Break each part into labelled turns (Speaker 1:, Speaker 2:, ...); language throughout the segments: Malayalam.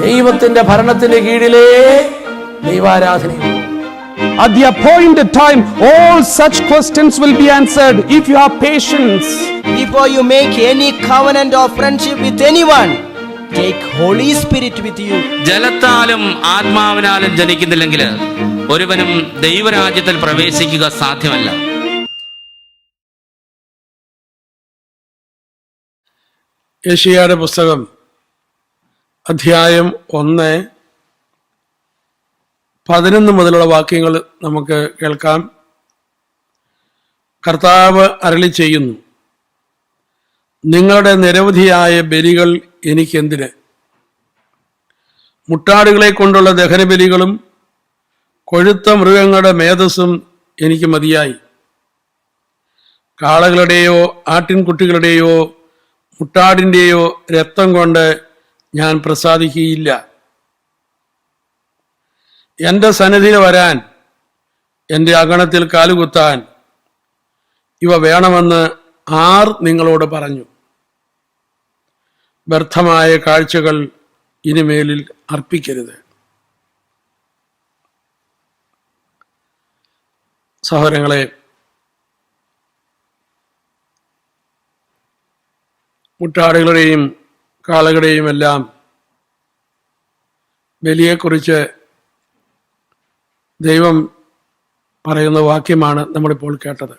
Speaker 1: ദൈവത്തിന്റെ ഭരണത്തിന്റെ കീഴിലേ ദൈവാരാധനയുള്ളൂ.
Speaker 2: At the appointed time, all such questions will be answered if you have patience.
Speaker 3: Before you make any covenant or friendship with anyone, take Holy Spirit with you.
Speaker 4: ജലത്താലും ആത്മാവിനാലും ജനിക്കുന്നില്ലെങ്കിൽ ഒരുവനും ദൈവരാജ്യത്തിൽ പ്രവേശിക്കുക സാധ്യമല്ല.
Speaker 5: യെശയ്യായുടെ പുസ്തകം അധ്യായം 1:11 മുതലുള്ള വാക്യങ്ങൾ നമുക്ക് കേൾക്കാം. കർത്താവ് അരുളി ചെയ്യുന്നു, നിങ്ങളുടെ നിരവധിയായ ബലികൾ എനിക്കെന്തിന്? മുട്ടാടുകളെ കൊണ്ടുള്ള ദഹനബലികളും കൊഴുത്ത മൃഗങ്ങളുടെ മേധസ്സും എനിക്ക് മതിയായി. കാളകളുടെയോ ആട്ടിൻകുട്ടികളുടെയോ മുട്ടാടിൻ്റെയോ രക്തം കൊണ്ട് ഞാൻ പ്രസാദിക്കുകയില്ല. എൻ്റെ സന്നിധിയിൽ വരാൻ, എൻ്റെ അകണത്തിൽ കാലുകുത്താൻ ഇവ വേണമെന്ന് ആർ നിങ്ങളോട് പറഞ്ഞു? വ്യർത്ഥമായ കാഴ്ചകൾ ഇനിമേലിൽ അർപ്പിക്കരുത്. സഹോദരങ്ങളെ, മുട്ടാടുകളുടെയും കാളകളുടെയും എല്ലാം ബലിയെക്കുറിച്ച് ദൈവം പറയുന്ന വാക്യമാണ് നമ്മളിപ്പോൾ കേട്ടത്.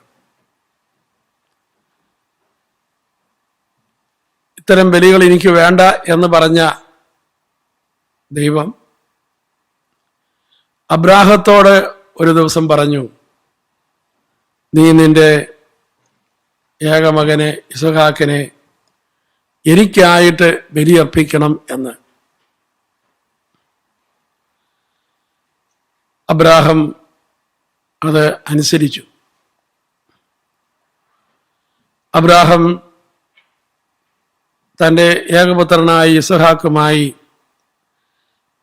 Speaker 5: ഇത്തരം ബലികൾ എനിക്ക് വേണ്ട എന്ന് പറഞ്ഞ ദൈവം അബ്രാഹത്തോട് ഒരു ദിവസം പറഞ്ഞു, നീ നിന്റെ ഏകമകനെ ഇസഹാക്കിനെ എനിക്കായിട്ട് ബലിയർപ്പിക്കണം എന്ന്. അബ്രാഹം അത് അനുസരിച്ചു. അബ്രാഹം തൻ്റെ ഏകപുത്രനായ ഇസഹാക്കുമായി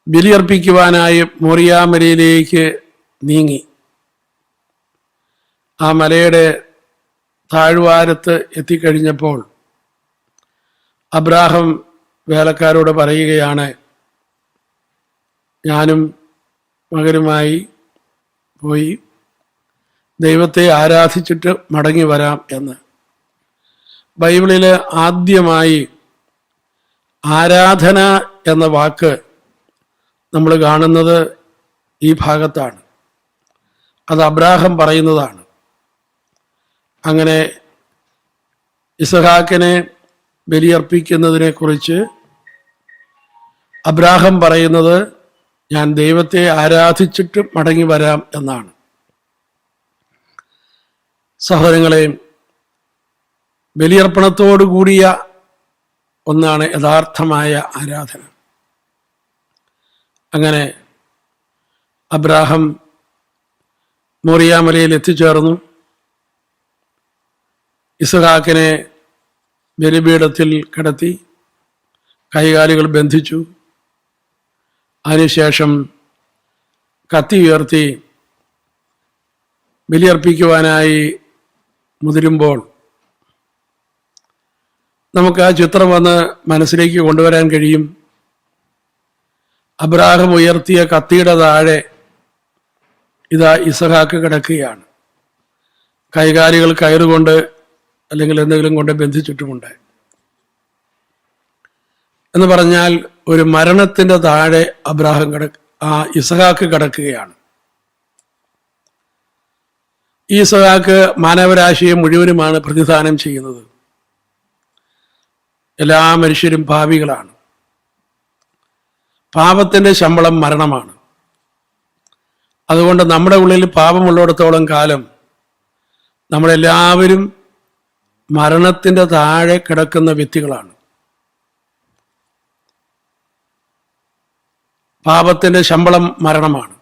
Speaker 5: ബലിയർപ്പിക്കുവാനായി മോറിയ മലയിലേക്ക് നീങ്ങി. ആ മലയുടെ താഴ്വാരത്ത് എത്തിക്കഴിഞ്ഞപ്പോൾ അബ്രാഹം വേലക്കാരോട് പറയുകയാണ്, ഞാനും മകനുമായി പോയി ദൈവത്തെ ആരാധിച്ചിട്ട് മടങ്ങി വരാം എന്ന്. ബൈബിളിൽ ആദ്യമായി ആരാധന എന്ന വാക്ക് നമ്മൾ കാണുന്നത് ഈ ഭാഗത്താണ്. അത് അബ്രാഹം പറയുന്നതാണ്. അങ്ങനെ ഇസഹാക്കിനെ ബലിയർപ്പിക്കുന്നതിനെ കുറിച്ച് അബ്രാഹം പറയുന്നത്, ഞാൻ ദൈവത്തെ ആരാധിച്ചിട്ട് മടങ്ങി വരാം എന്നാണ്. സഹോദരങ്ങളെ, ബലിയർപ്പണത്തോടു കൂടിയ ഒന്നാണ് യഥാർത്ഥമായ ആരാധന. അങ്ങനെ അബ്രാഹം മോറിയ മലയിൽ എത്തിച്ചേർന്നു. ഇസഹാക്കിനെ ബലിപീഠത്തിൽ കിടത്തി കൈകാലുകൾ ബന്ധിച്ചു. അതിനുശേഷം കത്തി ഉയർത്തി ബലിയർപ്പിക്കുവാനായി മുതിരുമ്പോൾ നമുക്ക് ആ ചിത്രം വന്ന് മനസ്സിലേക്ക് കൊണ്ടുവരാൻ കഴിയും. അബ്രാഹം ഉയർത്തിയ കത്തിയുടെ താഴെ ഇതാ ഇസഹാക്ക് കിടക്കുകയാണ്. കൈകാലുകൾ കയറുകൊണ്ട് അല്ലെങ്കിൽ എന്തെങ്കിലും കൊണ്ട് ബന്ധിച്ചിട്ടുമുണ്ട്. എന്ന് പറഞ്ഞാൽ ഒരു മരണത്തിന്റെ താഴെ അബ്രാഹം ഇസഹാക്ക് കിടക്കുകയാണ്. ഈ ഇസഹാക്ക് മാനവരാശിയെ മുഴുവനുമാണ് പ്രതിദാനം ചെയ്യുന്നത്. എല്ലാ മനുഷ്യരും പാപികളാണ്. പാപത്തിന്റെ ശമ്പളം മരണമാണ്. അതുകൊണ്ട് നമ്മുടെ ഉള്ളിൽ പാപമുള്ളിടത്തോളം കാലം നമ്മളെല്ലാവരും മരണത്തിന്റെ താഴെ കിടക്കുന്ന വ്യക്തികളാണ്. പാപത്തിന്റെ ശമ്പളം മരണമാണ്.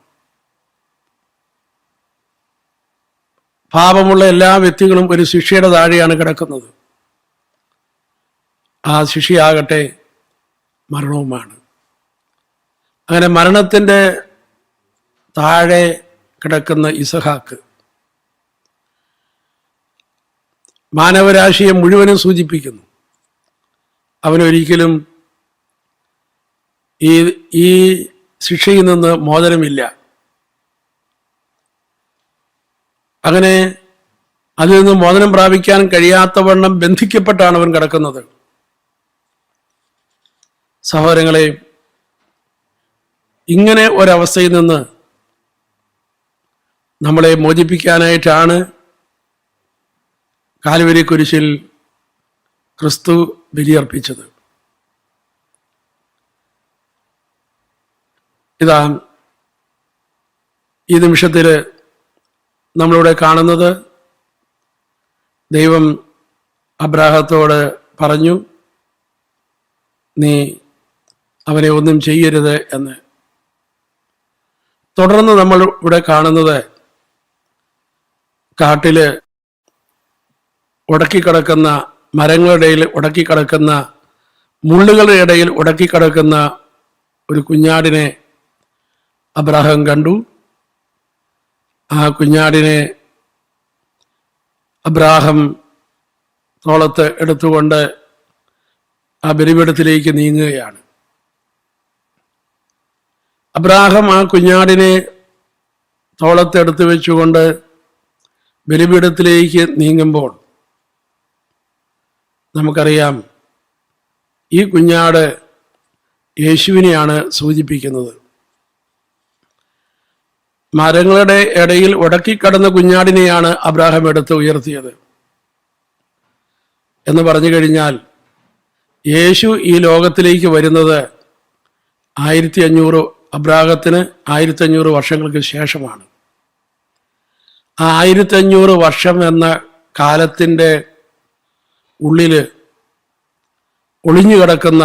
Speaker 5: പാപമുള്ള എല്ലാ വ്യക്തികളും ഒരു ശിക്ഷയുടെ താഴെയാണ് കിടക്കുന്നത്. ആ ശിക്ഷയാകട്ടെ മരണവുമാണ്. അങ്ങനെ മരണത്തിന്റെ താഴെ കിടക്കുന്ന ഇസഹാക്ക് മാനവരാശിയെ മുഴുവനും സൂചിപ്പിക്കുന്നു. അവനൊരിക്കലും ഈ ശിക്ഷയിൽ നിന്ന് മോചനമില്ല. അങ്ങനെ അതിൽ നിന്ന് മോചനം പ്രാപിക്കാൻ കഴിയാത്തവണ്ണം ബന്ധിക്കപ്പെട്ടാണ് അവൻ കിടക്കുന്നത്. സഹോദരങ്ങളെ, ഇങ്ങനെ ഒരവസ്ഥയിൽ നിന്ന് നമ്മളെ മോചിപ്പിക്കാനായിട്ടാണ് കാൽവരി കുരിശിൽ ക്രിസ്തു ബലിയർപ്പിച്ചത്. ഇതാ ഈ നിമിഷത്തിൽ നമ്മളിവിടെ കാണുന്നത്, ദൈവം അബ്രാഹത്തോട് പറഞ്ഞു, നീ അവനെ ഒന്നും ചെയ്യരുത് എന്ന്. തുടർന്ന് നമ്മൾ ഇവിടെ കാണുന്നത്, കാട്ടില് ഉടക്കിക്കിടക്കുന്ന മരങ്ങളുടെ ഇടയിൽ ഉടക്കിക്കിടക്കുന്ന മുള്ളുകളുടെ ഇടയിൽ ഉടക്കിക്കിടക്കുന്ന ഒരു കുഞ്ഞാടിനെ അബ്രാഹാം കണ്ടു. ആ കുഞ്ഞാടിനെ അബ്രാഹാം തോളത്ത് എടുത്തുകൊണ്ട് ആ ബലിപീഠത്തിലേക്ക് നീങ്ങുകയാണ്. അബ്രാഹാം ആ കുഞ്ഞാടിനെ തോളത്തെടുത്ത് വെച്ചുകൊണ്ട് ബലിപീഠത്തിലേക്ക് നീങ്ങുമ്പോൾ നമുക്കറിയാം, ഈ കുഞ്ഞാട് യേശുവിനെയാണ് സൂചിപ്പിക്കുന്നത്. മരങ്ങളുടെ ഇടയിൽ ഉടക്കിക്കടന്ന കുഞ്ഞാടിനെയാണ് അബ്രാഹാം എടുത്ത് ഉയർത്തിയത് എന്ന് പറഞ്ഞു കഴിഞ്ഞാൽ, യേശു ഈ ലോകത്തിലേക്ക് വരുന്നത് 1500 അബ്രാഹത്തിന് 1500 വർഷങ്ങൾക്ക് ശേഷമാണ്. ആ 1500 വർഷം എന്ന കാലത്തിൻ്റെ ഉള്ളിൽ ഒളിഞ്ഞു കിടക്കുന്ന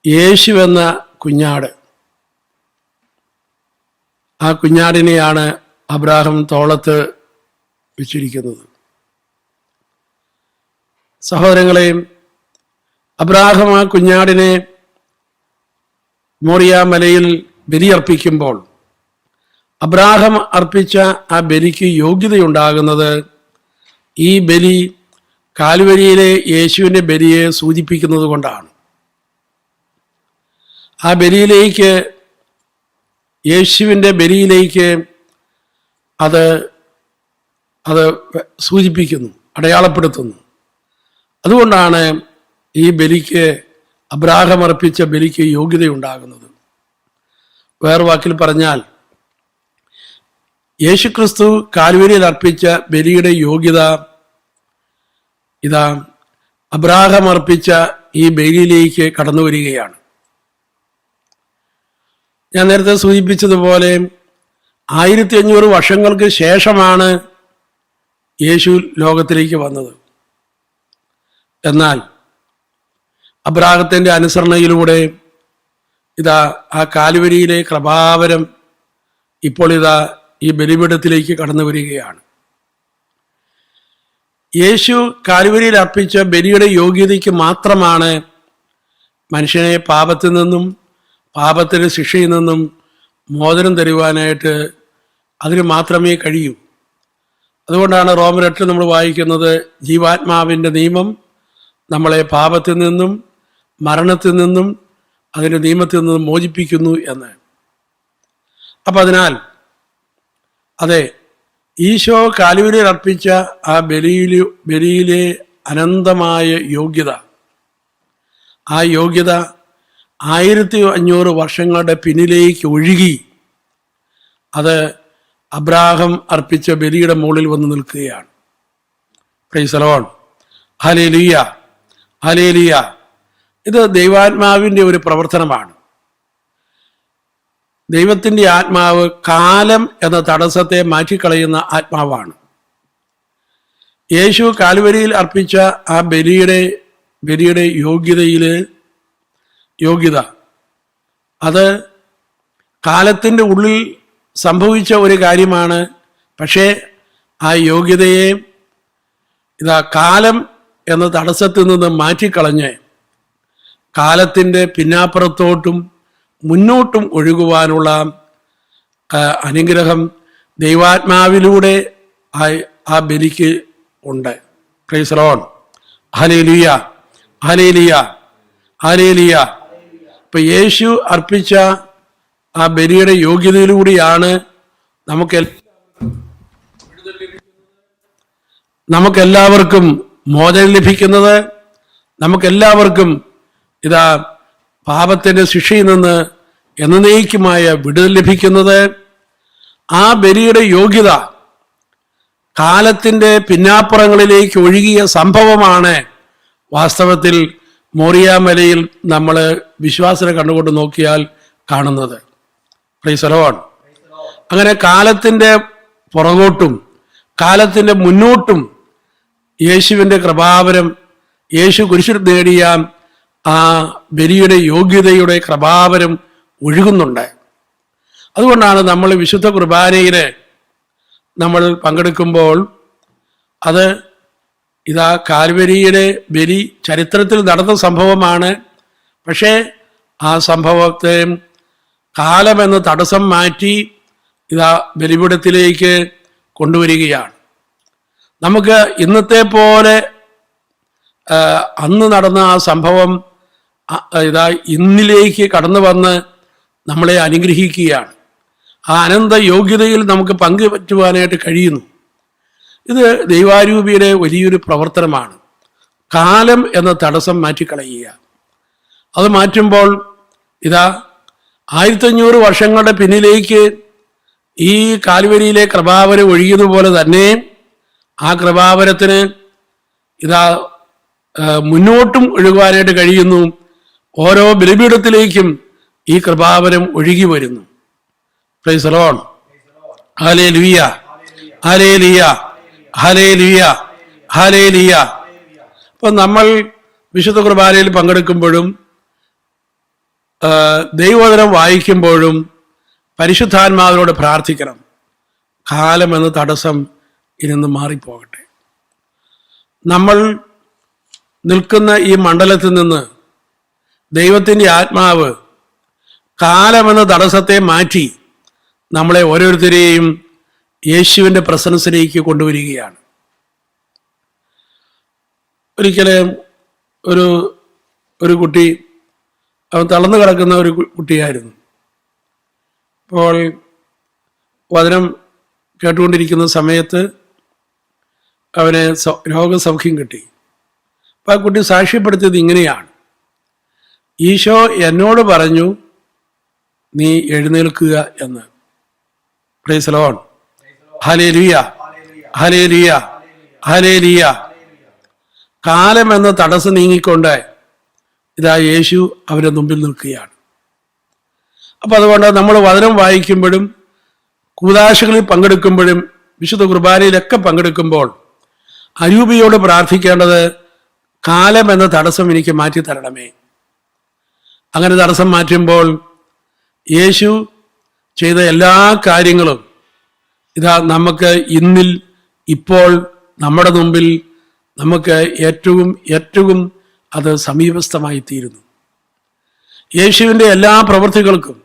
Speaker 5: യേശു എന്ന കുഞ്ഞാട്, ആ കുഞ്ഞാടിനെയാണ് അബ്രാഹാം തോളത്ത് വെച്ചിരിക്കുന്നത്. സഹോദരങ്ങളെ, അബ്രാഹാം ആ കുഞ്ഞാടിനെ മോറിയ മലയിൽ ബലിയർപ്പിക്കുമ്പോൾ അബ്രാഹാം അർപ്പിച്ച ആ ബലിക്ക് യോഗ്യതയുണ്ടാകുന്നത് ഈ ബലി കാൽവരിയിലെ യേശുവിൻ്റെ ബലിയെ സൂചിപ്പിക്കുന്നത് കൊണ്ടാണ്. ആ ബലിയിലേക്ക്, യേശുവിൻ്റെ ബലിയിലേക്ക് അത് സൂചിപ്പിക്കുന്നു, അടയാളപ്പെടുത്തുന്നു. അതുകൊണ്ടാണ് ഈ ബലിക്ക്, അബ്രാഹാം അർപ്പിച്ച ബലിക്ക് യോഗ്യതയുണ്ടാകുന്നത്. വേറെ വാക്കിൽ പറഞ്ഞാൽ, യേശുക്രിസ്തു കാൽവരിയിൽ അർപ്പിച്ച ബലിയുടെ യോഗ്യത ഇതാ അബ്രാഹാം അർപ്പിച്ച ഈ ബലിയിലേക്ക് കടന്നു വരികയാണ്. ഞാൻ നേരത്തെ സൂചിപ്പിച്ചതുപോലെ 1500 വർഷങ്ങൾക്ക് ശേഷമാണ് യേശു ലോകത്തിലേക്ക് വന്നത്. എന്നാൽ അബ്രാഹത്തിൻ്റെ അനുസരണയിലൂടെ ഇതാ ആ കാൽവരിയിലെ കൃപാവരം ഇപ്പോൾ ഇതാ ഈ ബലിപീഠത്തിലേക്ക് കടന്നു വരികയാണ്. യേശു കാൽവരിയിൽ അർപ്പിച്ച ബലിയുടെ യോഗ്യതയ്ക്ക് മാത്രമാണ് മനുഷ്യനെ പാപത്തിൽ നിന്നും പാപത്തിൻ്റെ ശിക്ഷയിൽ നിന്നും മോചനം തരുവാനായിട്ട് അതിന് മാത്രമേ കഴിയൂ. അതുകൊണ്ടാണ് റോമർ 8 നമ്മൾ വായിക്കുന്നത്, ജീവാത്മാവിൻ്റെ നിയമം നമ്മളെ പാപത്തിൽ നിന്നും മരണത്തിൽ നിന്നും അതിൻ്റെ നിയമത്തിൽ നിന്നും മോചിപ്പിക്കുന്നു എന്ന്. അപ്പം അതിനാൽ അതെ, ഈശോ കാൽവരിയിൽ അർപ്പിച്ച ആ ബലിയിലെ അനന്തമായ യോഗ്യത, ആ യോഗ്യത 1500 വർഷങ്ങളുടെ പിന്നിലേക്ക് ഒഴുകി അത് അബ്രാഹാം അർപ്പിച്ച ബലിയുടെ മുകളിൽ വന്ന് നിൽക്കുകയാണ്. Price the lord. Hallelujah, hallelujah. ഇത് ദൈവാത്മാവിൻ്റെ ഒരു പ്രവർത്തനമാണ്. ദൈവത്തിൻ്റെ ആത്മാവ് കാലം എന്ന തടസ്സത്തെ മാറ്റിക്കളയുന്ന ആത്മാവാണ്. യേശു കാൽവരിയിൽ അർപ്പിച്ച ആ ബലിയുടെ യോഗ്യത അത് കാലത്തിൻ്റെ ഉള്ളിൽ സംഭവിച്ച ഒരു കാര്യമാണ്. പക്ഷേ ആ യോഗ്യതയെ ഇതാ കാലം എന്ന തടസ്സത്തിൽ നിന്ന് മാറ്റിക്കളഞ്ഞ് കാലത്തിൻ്റെ പിന്നാപ്പുറത്തോട്ടും മുന്നോട്ടും ഒഴുകുവാനുള്ള അനുഗ്രഹം ദൈവാത്മാവിലൂടെ ആ ബലിക്ക് ഉണ്ട്. Price the lord. Hallelujah, hallelujah, hallelujah. ഇപ്പൊ യേശു അർപ്പിച്ച ആ ബലിയുടെ യോഗ്യതയിലൂടെയാണ് നമുക്കെല്ലാവർക്കും മോചനം ലഭിക്കുന്നത്. നമുക്കെല്ലാവർക്കും ഇതാ പാപത്തിന്റെ ശിക്ഷയിൽ നിന്ന് എന്നേക്കുമായ വിടുതൽ ലഭിക്കുന്നത്. ആ ബലിയുടെ യോഗ്യത കാലത്തിന്റെ പിന്നാപ്പുറങ്ങളിലേക്ക് ഒഴുകിയ സംഭവമാണ് വാസ്തവത്തിൽ മോറിയാമലയിൽ നമ്മൾ വിശ്വാസത്തെ കണ്ടുകൊണ്ട് നോക്കിയാൽ കാണുന്നത്. Price the Lord. അങ്ങനെ കാലത്തിന്റെ പുറകോട്ടും കാലത്തിന്റെ മുന്നോട്ടും യേശുവിൻ്റെ കൃപാവരം, യേശു കുരിശിൽ നേടിയ ആ ബലിയുടെ യോഗ്യതയുടെ കൃപാവരം ഒഴുകുന്നുണ്ട്. അതുകൊണ്ടാണ് നമ്മൾ വിശുദ്ധ കുർബാനയിൽ നമ്മൾ പങ്കെടുക്കുമ്പോൾ അത് ഇതാ കാൽവരിയുടെ ബലി ചരിത്രത്തിൽ നടന്ന സംഭവമാണ്. പക്ഷേ ആ സംഭവത്തെ കാലമെന്ന തടസ്സം മാറ്റി ഇതാ ബലിപീഠത്തിലേക്ക് കൊണ്ടുവരികയാണ്. നമുക്ക് ഇന്നത്തെ പോലെ അന്ന് നടന്ന ആ സംഭവം ഇതാ ഇന്നിലേക്ക് കടന്നു വന്ന് നമ്മളെ അനുഗ്രഹിക്കുകയാണ്. ആ അനന്ത യോഗ്യതയിൽ നമുക്ക് പങ്കുപറ്റുവാനായിട്ട് കഴിയുന്നു. ഇത് ദൈവാരൂപിയുടെ വലിയൊരു പ്രവർത്തനമാണ്. കാലം എന്ന തടസ്സം മാറ്റിക്കളയുക. അത് മാറ്റുമ്പോൾ ഇതാ 1500 വർഷങ്ങളുടെ പിന്നിലേക്ക് ഈ കാൽവരിയിലെ കൃപാവരം ഒഴുകിയതുപോലെ തന്നെ ആ കൃപാവരത്തിന് ഇതാ മുന്നോട്ടും ഒഴുകുവാനായിട്ട് കഴിയുന്നു. ഓരോ ബലിപീഠത്തിലേക്കും ഈ കൃപാവരം ഒഴുകി വരുന്നു. Price the lord. Hallelujah, hallelujah, hallelujah, hallelujah. അപ്പം നമ്മൾ വിശുദ്ധ കുർബാനയിൽ പങ്കെടുക്കുമ്പോഴും ദൈവവചനം വായിക്കുമ്പോഴും പരിശുദ്ധാത്മാവിനോട് പ്രാർത്ഥിക്കണം. കാലം എന്ന തടസ്സം ഇന്ന് മാറിപ്പോകട്ടെ. നമ്മൾ നിൽക്കുന്ന ഈ മണ്ഡലത്തിൽ നിന്ന് ദൈവത്തിൻ്റെ ആത്മാവ് കാലമെന്ന തടസ്സത്തെ മാറ്റി നമ്മളെ ഓരോരുത്തരെയും യേശുവിൻ്റെ പ്രസൻസിലേക്ക് കൊണ്ടുവരികയാണ്. ഒരിക്കലും ഒരു കുട്ടി, അവൻ തളർന്നു കിടക്കുന്ന ഒരു കുട്ടിയായിരുന്നു. അപ്പോൾ വചനം കേട്ടുകൊണ്ടിരിക്കുന്ന സമയത്ത് അവന് രോഗസൗഖ്യം കിട്ടി. അപ്പം ആ കുട്ടി സാക്ഷ്യപ്പെടുത്തിയത് ഇങ്ങനെയാണ്: ഈശോ എന്നോട് പറഞ്ഞു നീ എഴുന്നേൽക്കുക എന്ന്. Price the lord. Hallelujah, hallelujah, hallelujah. കാലം എന്ന തടസ്സം നീങ്ങിക്കൊണ്ട് ഇതാ യേശു അവരുടെ മുമ്പിൽ നിൽക്കുകയാണ്. അപ്പം അതുകൊണ്ട് നമ്മൾ വചനം വായിക്കുമ്പോഴും കൂദാശകളിൽ പങ്കെടുക്കുമ്പോഴും വിശുദ്ധ കുർബാനയിലൊക്കെ പങ്കെടുക്കുമ്പോൾ അരൂപിയോട് പ്രാർത്ഥിക്കേണ്ടത് കാലം എന്ന തടസ്സം എനിക്ക് മാറ്റി തരണമേ. അങ്ങനെ തടസ്സം മാറ്റുമ്പോൾ യേശു ചെയ്ത എല്ലാ കാര്യങ്ങളും ഇതാ നമുക്ക് ഇന്നിൽ ഇപ്പോൾ നമ്മുടെ മുമ്പിൽ നമുക്ക് ഏറ്റവും അത് സമീപസ്ഥമായി തീരുന്നു. യേശുവിൻ്റെ എല്ലാ പ്രവൃത്തികൾക്കും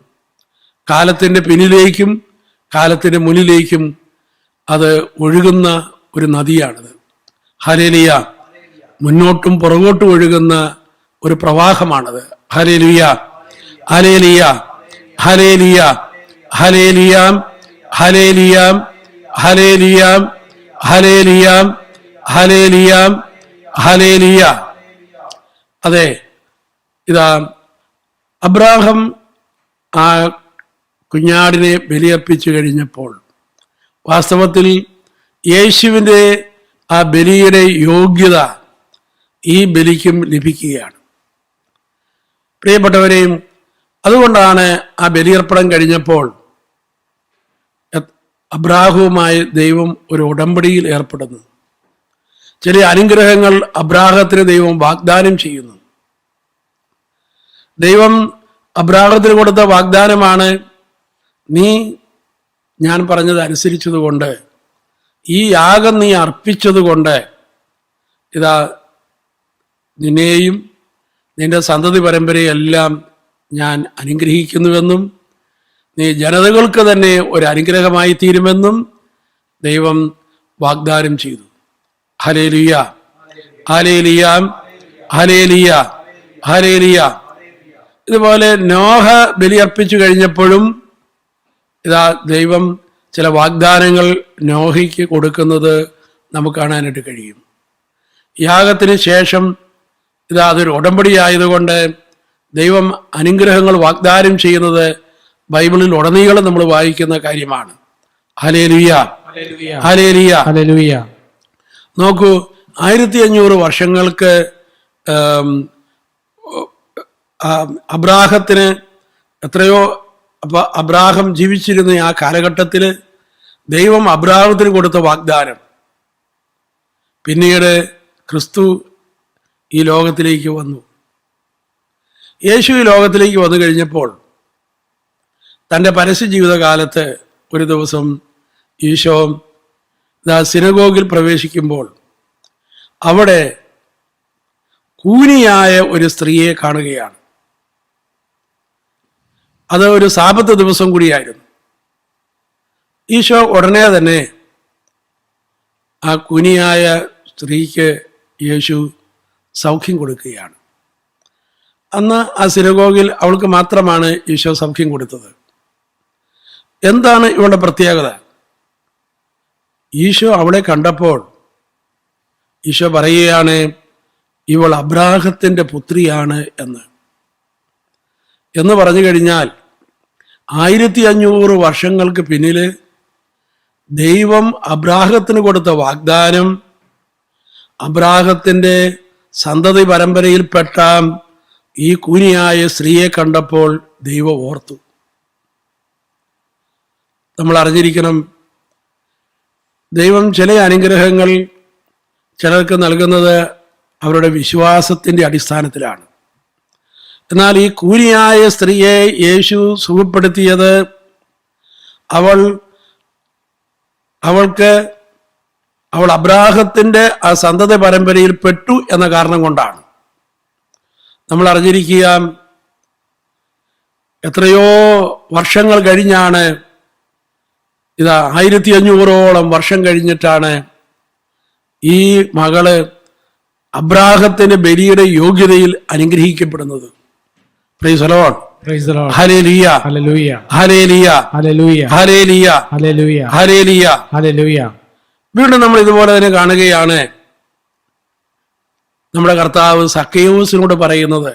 Speaker 5: കാലത്തിൻ്റെ പിന്നിലേക്കും കാലത്തിൻ്റെ മുന്നിലേക്കും അത് ഒഴുകുന്ന ഒരു നദിയാണത്. ഹല്ലേലൂയ. മുന്നോട്ടും പുറകോട്ടും ഒഴുകുന്ന ഒരു പ്രവാഹമാണത്. Hallelujah, hallelujah, hallelujah, hallelujah, hallelujah, hallelujah, hallelujah, hallelujah, hallelujah. അതെ, ഇതാ അബ്രാഹാം ആ കുഞ്ഞാടിനെ ബലിയർപ്പിച്ചു കഴിഞ്ഞപ്പോൾ വാസ്തവത്തിൽ യേശുവിൻ്റെ ആ ബലിയുടെ യോഗ്യത ഈ ബലിക്കും ലഭിക്കുകയാണ്. പ്രിയപ്പെട്ടവരെയും, അതുകൊണ്ടാണ് ആ ബലിയർപ്പണം കഴിഞ്ഞപ്പോൾ അബ്രാഹവുമായി ദൈവം ഒരു ഉടമ്പടിയിൽ ഏർപ്പെടുന്നു. ചില അനുഗ്രഹങ്ങൾ അബ്രാഹത്തിന് ദൈവം വാഗ്ദാനം ചെയ്യുന്നു. ദൈവം അബ്രാഹത്തിന് കൊടുത്ത വാഗ്ദാനമാണ്, നീ ഞാൻ പറഞ്ഞത് അനുസരിച്ചതുകൊണ്ട്, ഈ യാഗം നീ അർപ്പിച്ചതുകൊണ്ട് ഇതാ നിന്നെയും നിന്റെ സന്തതി പരമ്പരയെല്ലാം ഞാൻ അനുഗ്രഹിക്കുന്നുവെന്നും നീ ജനതകൾക്ക് തന്നെ ഒരു അനുഗ്രഹമായി തീരുമെന്നും ദൈവം വാഗ്ദാനം ചെയ്തു. Hallelujah, hallelujah, hallelujah, hallelujah. ഇതുപോലെ നോഹ ബലിയർപ്പിച്ചു കഴിഞ്ഞപ്പോഴും ഇതാ ദൈവം ചില വാഗ്ദാനങ്ങൾ നോഹയ്ക്ക് കൊടുക്കുന്നത് നമുക്ക് കാണാനായിട്ട് കഴിയും. യാഗത്തിന് ശേഷം ഇതാ അതൊരു ഉടമ്പടി ആയതുകൊണ്ട് ദൈവം അനുഗ്രഹങ്ങൾ വാഗ്ദാനം ചെയ്യുന്നത് ബൈബിളിൽ ഉടനീളം നമ്മൾ വായിക്കുന്ന കാര്യമാണ്. Hallelujah, hallelujah,
Speaker 2: hallelujah.
Speaker 5: നോക്കൂ, 1500 വർഷങ്ങൾക്ക് അബ്രാഹത്തിന് എത്രയോ അബ്രാഹം ജീവിച്ചിരുന്ന ആ കാലഘട്ടത്തിൽ ദൈവം അബ്രാഹത്തിന് കൊടുത്ത വാഗ്ദാനം പിന്നീട് ക്രിസ്തു ഈ ലോകത്തിലേക്ക് വന്നു. യേശു ഈ ലോകത്തിലേക്ക് വന്നു കഴിഞ്ഞപ്പോൾ തൻ്റെ പരസ്യ ജീവിതകാലത്ത് ഒരു ദിവസം ഈശോ സിനഗോഗിൽ പ്രവേശിക്കുമ്പോൾ അവിടെ കൂനിയായ ഒരു സ്ത്രീയെ കാണുകയാണ്. അത് ഒരു സാബത്ത് ദിവസം കൂടിയായിരുന്നു. ഈശോ ഉടനെ തന്നെ ആ കൂനിയായ സ്ത്രീക്ക് യേശു സൗഖ്യം കൊടുക്കുകയാണ്. അന്ന് ആ സിനഗോഗിൽ അവൾക്ക് മാത്രമാണ് ഈശോ സൗഖ്യം കൊടുത്തത്. എന്താണ് ഇവളുടെ പ്രത്യേകത? ഈശോ അവളെ കണ്ടപ്പോൾ ഈശോ പറയുകയാണ്, ഇവൾ അബ്രാഹത്തിൻ്റെ പുത്രിയാണ് എന്ന് പറഞ്ഞു കഴിഞ്ഞാൽ 1500 വർഷങ്ങൾക്ക് പിന്നിൽ ദൈവം അബ്രാഹത്തിന് കൊടുത്ത വാഗ്ദാനം അബ്രാഹത്തിൻ്റെ സന്തതി പരമ്പരയിൽപ്പെട്ട ഈ കൂനിയായ സ്ത്രീയെ കണ്ടപ്പോൾ ദൈവം ഓർത്തു. നമ്മൾ അറിഞ്ഞിരിക്കണം, ദൈവം ചില അനുഗ്രഹങ്ങൾ ചിലർക്ക് നൽകുന്നത് അവരുടെ വിശ്വാസത്തിൻ്റെ അടിസ്ഥാനത്തിലാണ്. എന്നാൽ ഈ കൂനിയായ സ്ത്രീയെ യേശു സുഖപ്പെടുത്തിയത് അവൾ അബ്രാഹത്തിൻ്റെ ആ സന്തതി പരമ്പരയിൽ പെട്ടു എന്ന കാരണം കൊണ്ടാണ്. നമ്മൾ അറിഞ്ഞിരിക്കുക, എത്രയോ വർഷങ്ങൾ കഴിഞ്ഞാണ്, ഇതാ 1500ഓളം വർഷം കഴിഞ്ഞിട്ടാണ് ഈ മകള് അബ്രാഹത്തിന്റെ ബലിയുടെ യോഗ്യതയിൽ അനുഗ്രഹിക്കപ്പെടുന്നത്. Praise the lord,
Speaker 2: praise the lord,
Speaker 5: hallelujah,
Speaker 2: hallelujah,
Speaker 5: hallelujah,
Speaker 2: hallelujah,
Speaker 5: hallelujah,
Speaker 2: hallelujah,
Speaker 5: hallelujah,
Speaker 2: hallelujah.
Speaker 5: വീണ്ടും നമ്മൾ ഇതുപോലെ തന്നെ കാണുകയാണ്, നമ്മുടെ കർത്താവ് സക്കയൂസിനോട് പറയുന്നത്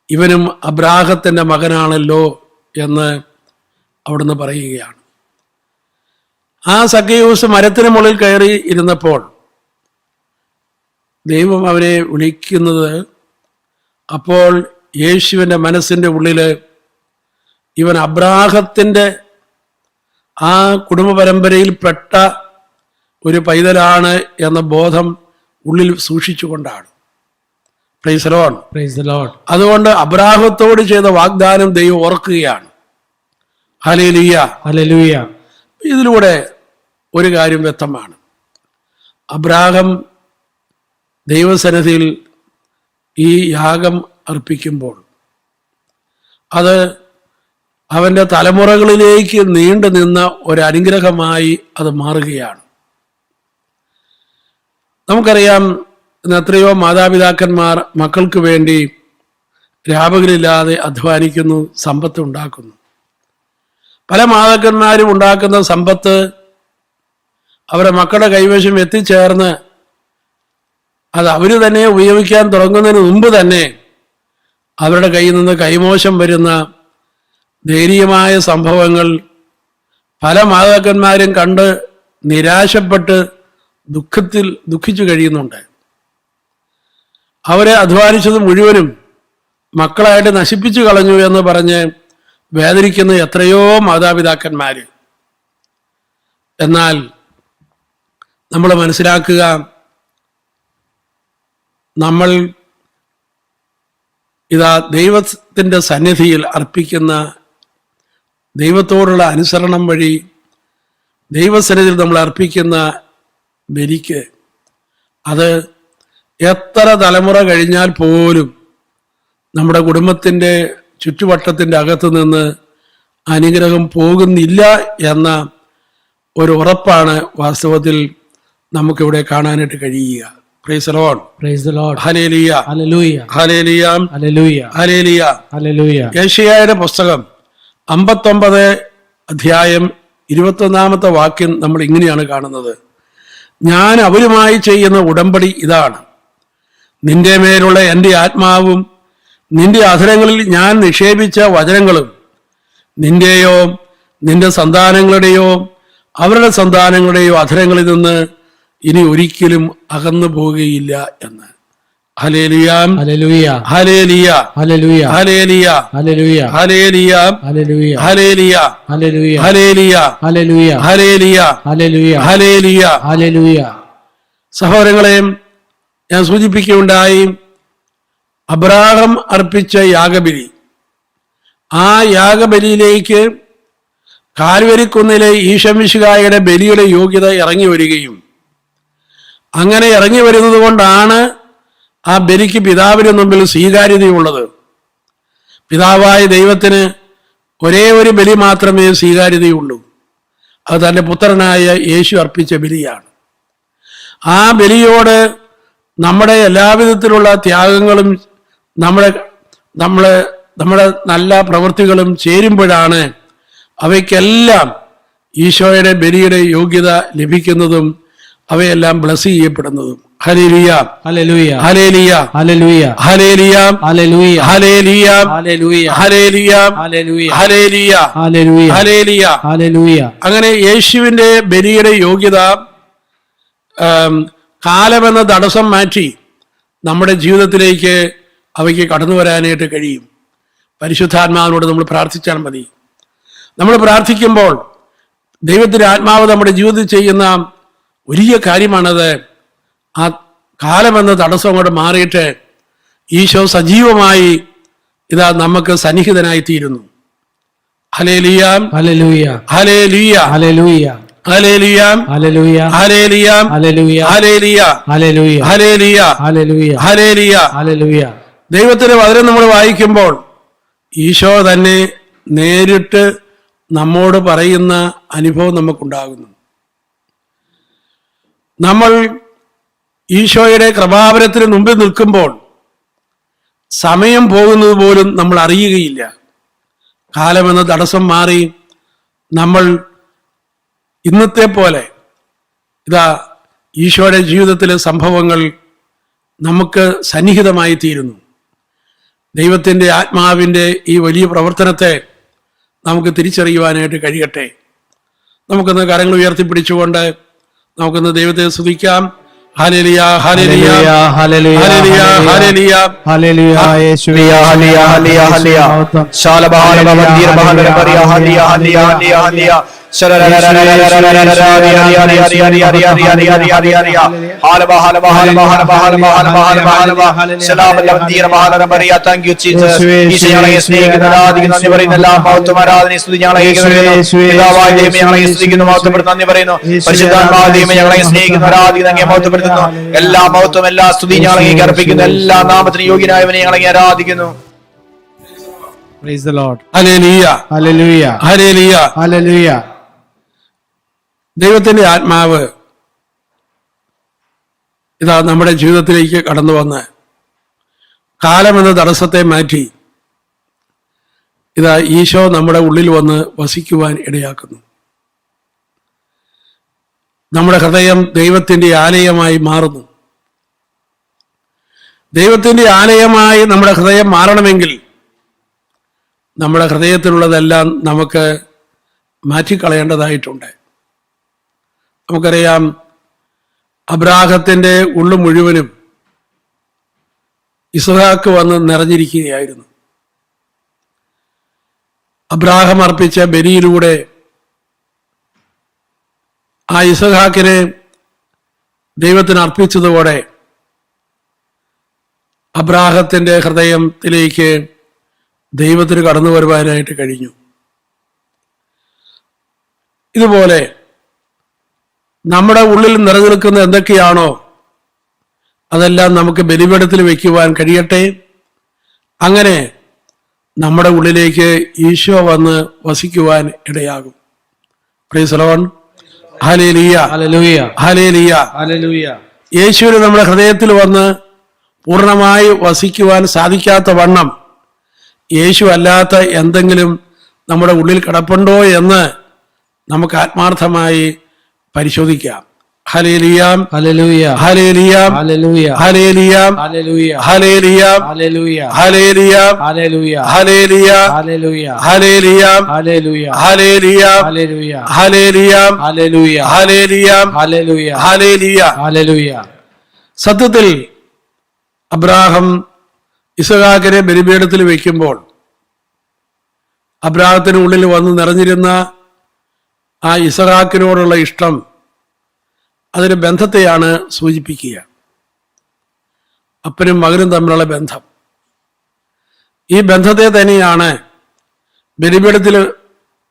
Speaker 5: ഇവനും അബ്രാഹത്തിന്റെ മകനാണല്ലോ എന്ന് അവിടുന്ന് പറയുകയാണ്. ആ സക്കയൂസ് മരത്തിന് മുകളിൽ കയറി ഇരുന്നപ്പോൾ ദൈവം അവനെ വിളിക്കുന്നത്, അപ്പോൾ യേശുവിൻ്റെ മനസ്സിൻ്റെ ഉള്ളിൽ ഇവൻ അബ്രാഹത്തിൻ്റെ ആ കുടുംബ പരമ്പരയിൽപ്പെട്ട ഒരു പൈതലാണ് എന്ന ബോധം ഉള്ളിൽ സൂക്ഷിച്ചുകൊണ്ടാണ്. Praise the lord,
Speaker 2: praise the lord.
Speaker 5: അതുകൊണ്ട് അബ്രാഹത്തോട് ചെയ്ത വാഗ്ദാനം ദൈവം ഓർക്കുകയാണ്. Hallelujah,
Speaker 2: hallelujah.
Speaker 5: ഇതിലൂടെ ഒരു കാര്യം വ്യക്തമാണ്. അബ്രാഹം ദൈവസന്നിധിയിൽ ഈ യാഗം അർപ്പിക്കുമ്പോൾ അത് അവൻ്റെ തലമുറകളിലേക്ക് നീണ്ടു നിന്ന ഒരു അനുഗ്രഹമായി അത് മാറുകയാണ്. നമുക്കറിയാം, എത്രയോ മാതാപിതാക്കന്മാർ മക്കൾക്ക് വേണ്ടി രാപകലില്ലാതെ അധ്വാനിക്കുന്നു, സമ്പത്ത് ഉണ്ടാക്കുന്നു. പല മാതാക്കന്മാരും ഉണ്ടാക്കുന്ന സമ്പത്ത് അവരുടെ മക്കളുടെ കൈവശം എത്തിച്ചേർന്ന് അത് അവർ തന്നെ ഉപയോഗിക്കാൻ തുടങ്ങുന്നതിന് മുമ്പ് തന്നെ അവരുടെ കയ്യിൽ നിന്ന് കൈമോശം വരുന്ന ദയനീയമായ സംഭവങ്ങൾ പല മാതാക്കന്മാരും കണ്ട് നിരാശപ്പെട്ട് ദുഃഖിച്ചു കഴിയുന്നുണ്ട്. അവരെ അധ്വാനിച്ചത് മുഴുവനും മക്കളായിട്ട് നശിപ്പിച്ചു കളഞ്ഞു എന്ന് പറഞ്ഞ് വേദനിക്കുന്ന എത്രയോ മാതാപിതാക്കന്മാര്. എന്നാൽ നമ്മൾ മനസ്സിലാക്കുക, നമ്മൾ ഇതാ ദൈവത്തിൻ്റെ സന്നിധിയിൽ അർപ്പിക്കുന്ന ദൈവത്തോടുള്ള അനുസരണം വഴി ദൈവസന്നിധിയിൽ നമ്മൾ അർപ്പിക്കുന്ന ബലിക്ക് അത് എത്ര തലമുറ കഴിഞ്ഞാൽ പോലും നമ്മുടെ കുടുംബത്തിൻ്റെ ചുറ്റുവട്ടത്തിൻ്റെ അകത്ത് നിന്ന് അനുഗ്രഹം പോകുന്നില്ല എന്ന ഒരു ഉറപ്പാണ് വാസ്തവത്തിൽ നമുക്കിവിടെ കാണാനായിട്ട് കഴിയുക. Price the Lord.
Speaker 1: Praise the Lord.
Speaker 5: Hallelujah,
Speaker 1: Hallelujah.
Speaker 5: Hallelujah,
Speaker 1: Hallelujah.
Speaker 5: Hallelujah.
Speaker 1: Hallelujah.
Speaker 5: യെശയ്യായുടെ പുസ്തകം 59 അധ്യായം 21 വാക്യം നമ്മൾ ഇങ്ങനെയാണ് കാണുന്നത്. ഞാൻ അവരുമായി ചെയ്യുന്ന ഉടമ്പടി ഇതാണ്, നിന്റെ മേലുള്ള എൻ്റെ ആത്മാവും നിന്റെ അധരങ്ങളിൽ ഞാൻ നിക്ഷേപിച്ച വചനങ്ങളും നിന്റെയോ നിന്റെ സന്താനങ്ങളുടെയോ അവരുടെ സന്താനങ്ങളുടെയോ അധരങ്ങളിൽ നിന്ന് ഇനി ഒരിക്കലും അകന്നു പോവുകയില്ല എന്ന്. Hallelujah,
Speaker 1: Hallelujah.
Speaker 5: Hallelujah,
Speaker 1: Hallelujah.
Speaker 5: Hallelujah,
Speaker 1: Hallelujah.
Speaker 5: Hallelujah,
Speaker 1: Hallelujah.
Speaker 5: Hallelujah,
Speaker 1: Hallelujah.
Speaker 5: Hallelujah,
Speaker 1: Hallelujah.
Speaker 5: Hallelujah,
Speaker 1: Hallelujah.
Speaker 5: Hallelujah.
Speaker 1: Hallelujah.
Speaker 5: സഹോദരങ്ങളെ, ഞാൻ സൂചിപ്പിക്കുകയുണ്ടായി, അബ്രാഹാം അർപ്പിച്ച യാഗബലി, ആ യാഗബലിയിലേക്ക് കാൽവരിക്കുന്നിലെ ഈശോമിശിഹായുടെ ബലിയുടെ യോഗ്യത ഇറങ്ങി വരികയും അങ്ങനെ ഇറങ്ങി വരുന്നത് കൊണ്ടാണ് ആ ബലിക്ക് പിതാവിന് മുമ്പിൽ സ്വീകാര്യതയുള്ളത്. പിതാവായ ദൈവത്തിന് ഒരേ ഒരു ബലി മാത്രമേ സ്വീകാര്യതയുള്ളൂ, അത് തൻ്റെ പുത്രനായ യേശു അർപ്പിച്ച ബലിയാണ്. ആ ബലിയോട് നമ്മുടെ എല്ലാവിധത്തിലുള്ള ത്യാഗങ്ങളും നമ്മുടെ നല്ല പ്രവൃത്തികളും ചേരുമ്പോഴാണ് അവയ്ക്കെല്ലാം ഈശോയുടെ ബലിയുടെ യോഗ്യത ലഭിക്കുന്നതും അവയെല്ലാം bless ചെയ്യപ്പെടുന്നതും. Hallelujah,
Speaker 1: Hallelujah.
Speaker 5: Hallelujah,
Speaker 1: Hallelujah.
Speaker 5: Hallelujah,
Speaker 1: Hallelujah.
Speaker 5: Hallelujah,
Speaker 1: Hallelujah.
Speaker 5: Hallelujah,
Speaker 1: Hallelujah.
Speaker 5: Hallelujah,
Speaker 1: Hallelujah.
Speaker 5: Hallelujah.
Speaker 1: Hallelujah.
Speaker 5: അങ്ങനെ യേശുവിൻ്റെ ബലിയുടെ യോഗ്യത കാലമെന്ന തടസ്സം മാറ്റി നമ്മുടെ ജീവിതത്തിലേക്ക് അവയ്ക്ക് കടന്നു വരാനായിട്ട് കഴിയും. പരിശുദ്ധാത്മാവിനോട് നമ്മൾ പ്രാർത്ഥിച്ചാൽ മതി. നമ്മൾ പ്രാർത്ഥിക്കുമ്പോൾ ദൈവത്തിൻ്റെ ആത്മാവ് നമ്മുടെ ജീവിതത്തിൽ ചെയ്യുന്ന വലിയ കാര്യമാണത്. ആ കാലമെന്ന തടസ്സം കൊണ്ട് മാറിയിട്ട് ഈശോ സജീവമായി ഇതാ നമുക്ക് സന്നിഹിതനായി തീരുന്നു. Hallelujah,
Speaker 1: Hallelujah.
Speaker 5: Hallelujah,
Speaker 1: Hallelujah.
Speaker 5: Hallelujah,
Speaker 1: Hallelujah.
Speaker 5: Hallelujah,
Speaker 1: Hallelujah.
Speaker 5: Hallelujah,
Speaker 1: Hallelujah.
Speaker 5: Hallelujah,
Speaker 1: Hallelujah.
Speaker 5: Hallelujah.
Speaker 1: Hallelujah.
Speaker 5: ദൈവത്തിന്റെ വചനം നമ്മൾ വായിക്കുമ്പോൾ ഈശോ തന്നെ നേരിട്ട് നമ്മോട് പറയുന്ന അനുഭവം നമുക്കുണ്ടാകുന്നു. നമ്മൾ ഈശോയുടെ കൃപാവരത്തിന് മുമ്പിൽ നിൽക്കുമ്പോൾ സമയം പോകുന്നത് പോലും നമ്മൾ അറിയുകയില്ല. കാലമെന്ന തടസ്സം മാറി നമ്മൾ ഇന്നത്തെ പോലെ ഇതാ ഈശോയുടെ ജീവിതത്തിലെ സംഭവങ്ങൾ നമുക്ക് സന്നിഹിതമായി തീരുന്നു. ദൈവത്തിൻ്റെ ആത്മാവിൻ്റെ ഈ വലിയ പ്രവർത്തനത്തെ നമുക്ക് തിരിച്ചറിയുവാനായിട്ട് കഴിയട്ടെ. നമുക്കിന്ന് കരങ്ങൾ ഉയർത്തിപ്പിടിച്ചുകൊണ്ട് നമുക്കിന്ന് ദൈവത്തെ സ്തുതിക്കാം. Hallelujah, hallelujah,
Speaker 1: Hallelujah.
Speaker 5: Hallelujah, hallelujah.
Speaker 1: Hallelujah. യേശുവേ,
Speaker 3: ഹല്ലേലൂയ, ഹല്ലേലൂയ, ഹല്ലേലൂയ. ശാലബഹാല ബന്ദീർ ബഹല ബരിയ ഹല്ലേലൂയ, ഹല്ലേലൂയ, ഹല്ലേലൂയ. എല്ലാ മഹത്വം എല്ലാ സ്തുതി ഞങ്ങളെ അർപ്പിക്കുന്നു. എല്ലാ നാമത്തിന് യോഗ്യനായവനെ ഞങ്ങളെ ആരാധിക്കുന്നു.
Speaker 1: Praise the Lord.
Speaker 5: Hallelujah,
Speaker 1: Hallelujah.
Speaker 5: Hallelujah.
Speaker 1: Hallelujah.
Speaker 5: ദൈവത്തിന്റെ ആത്മാവ് ഇതാ നമ്മുടെ ജീവിതത്തിലേക്ക് കടന്നു വന്ന് കാലമെന്ന തടസ്സത്തെ മാറ്റി ഇതാ ഈശോ നമ്മുടെ ഉള്ളിൽ വന്ന് വസിക്കുവാൻ ഇടയാക്കുന്നു. നമ്മുടെ ഹൃദയം ദൈവത്തിന്റെ ആലയമായി മാറുന്നു. ദൈവത്തിന്റെ ആലയമായി നമ്മുടെ ഹൃദയം മാറണമെങ്കിൽ നമ്മുടെ ഹൃദയത്തിലുള്ളതെല്ലാം നമുക്ക് മാറ്റിക്കളയേണ്ടതായിട്ടുണ്ട്. നമുക്കറിയാം, അബ്രാഹത്തിന്റെ ഉള്ളു മുഴുവനും ഇസ്ഹാക്ക് വന്ന് നിറഞ്ഞിരിക്കുകയായിരുന്നു. അബ്രാഹം അർപ്പിച്ച ബലിയിലൂടെ ആ ഇസ്ഹാക്കിനെ ദൈവത്തിന് അർപ്പിച്ചതോടെ അബ്രാഹത്തിന്റെ ഹൃദയത്തിലേക്ക് ദൈവത്തിന് കടന്നു വരുവാനായിട്ട് കഴിഞ്ഞു. ഇതുപോലെ നമ്മുടെ ഉള്ളിൽ നിലനിൽക്കുന്ന എന്തൊക്കെയാണോ അതെല്ലാം നമുക്ക് ബലിപീഠത്തിൽ വയ്ക്കുവാൻ കഴിയട്ടെ. അങ്ങനെ നമ്മുടെ ഉള്ളിലേക്ക് ഈശോ വന്ന് വസിക്കുവാൻ ഇടയാകും. Price the lord. Hallelujah,
Speaker 1: Hallelujah.
Speaker 5: Hallelujah.
Speaker 1: Hallelujah.
Speaker 5: യേശുവിന് നമ്മുടെ ഹൃദയത്തിൽ വന്ന് പൂർണ്ണമായി വസിക്കുവാൻ സാധിക്കാത്ത വണ്ണം യേശു അല്ലാത്ത എന്തെങ്കിലും നമ്മുടെ ഉള്ളിൽ കിടപ്പുണ്ടോ എന്ന് നമുക്ക് ആത്മാർത്ഥമായി പരിശോധിക്കാം. ഹല്ലേലൂയാം,
Speaker 1: Hallelujah.
Speaker 5: ഹല്ലേലൂയാം,
Speaker 1: Hallelujah.
Speaker 5: ഹല്ലേലൂയാം,
Speaker 1: Hallelujah.
Speaker 5: ഹല്ലേലൂയാം,
Speaker 1: Hallelujah.
Speaker 5: ഹല്ലേലൂയാം,
Speaker 1: Hallelujah.
Speaker 5: ഹല്ലേലൂയാം,
Speaker 1: Hallelujah.
Speaker 5: ഹല്ലേലൂയാം,
Speaker 1: Hallelujah.
Speaker 5: ഹല്ലേലൂയാം,
Speaker 1: Hallelujah.
Speaker 5: ഹല്ലേലൂയാം,
Speaker 1: Hallelujah.
Speaker 5: ഹല്ലേലൂയാം,
Speaker 1: Hallelujah.
Speaker 5: ഹല്ലേലൂയാം.
Speaker 1: Hallelujah.
Speaker 5: സത്യത്തിൽ അബ്രാഹം ഇസഹാക്കിനെ ബലിപീഠത്തിൽ വയ്ക്കുമ്പോൾ അബ്രാഹത്തിന് ഉള്ളിൽ വന്ന് നിറഞ്ഞിരുന്ന ആ ഇസഹാക്കിനോടുള്ള ഇഷ്ടം, അതിന് ബന്ധത്തെയാണ് സൂചിപ്പിക്കുക. അപ്പനും മകനും തമ്മിലുള്ള ബന്ധം. ഈ ബന്ധത്തെ തന്നെയാണ് ബലിപീഠത്തിൽ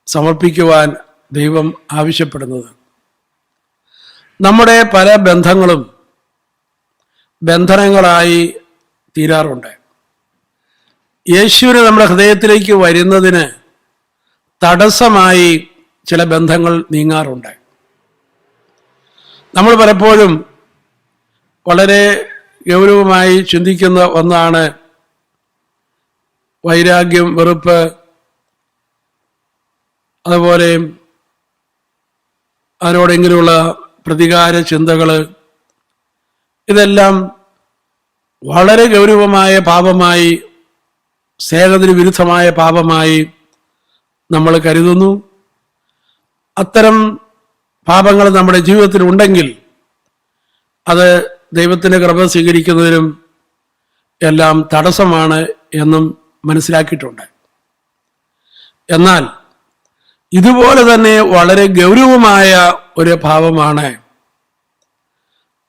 Speaker 5: സമർപ്പിക്കുവാൻ ദൈവം ആവശ്യപ്പെടുന്നത്. നമ്മുടെ പല ബന്ധങ്ങളും ബന്ധനങ്ങളായി തീരാറുണ്ട്. യേശുവിന് നമ്മുടെ ഹൃദയത്തിലേക്ക് വരുന്നതിന് തടസ്സമായി ചില ബന്ധങ്ങൾ നീങ്ങാറുണ്ട്. നമ്മൾ പലപ്പോഴും വളരെ ഗൗരവമായി ചിന്തിക്കുന്ന ഒന്നാണ് വൈരാഗ്യം, വെറുപ്പ്, അതുപോലെ അതിനോടെങ്കിലുള്ള പ്രതികാര ചിന്തകൾ. ഇതെല്ലാം വളരെ ഗൗരവമായ പാപമായി, സ്നേഹത്തിന് വിരുദ്ധമായ പാപമായി നമ്മൾ കരുതുന്നു. അത്തരം പാപങ്ങൾ നമ്മുടെ ജീവിതത്തിൽ ഉണ്ടെങ്കിൽ അത് ദൈവത്തിൻ്റെ കൃപ സ്വീകരിക്കുന്നതിനും എല്ലാം തടസ്സമാണ് എന്നും മനസ്സിലാക്കിയിട്ടുണ്ട്. എന്നാൽ ഇതുപോലെ തന്നെ വളരെ ഗൗരവമായ ഒരു പാപമാണ്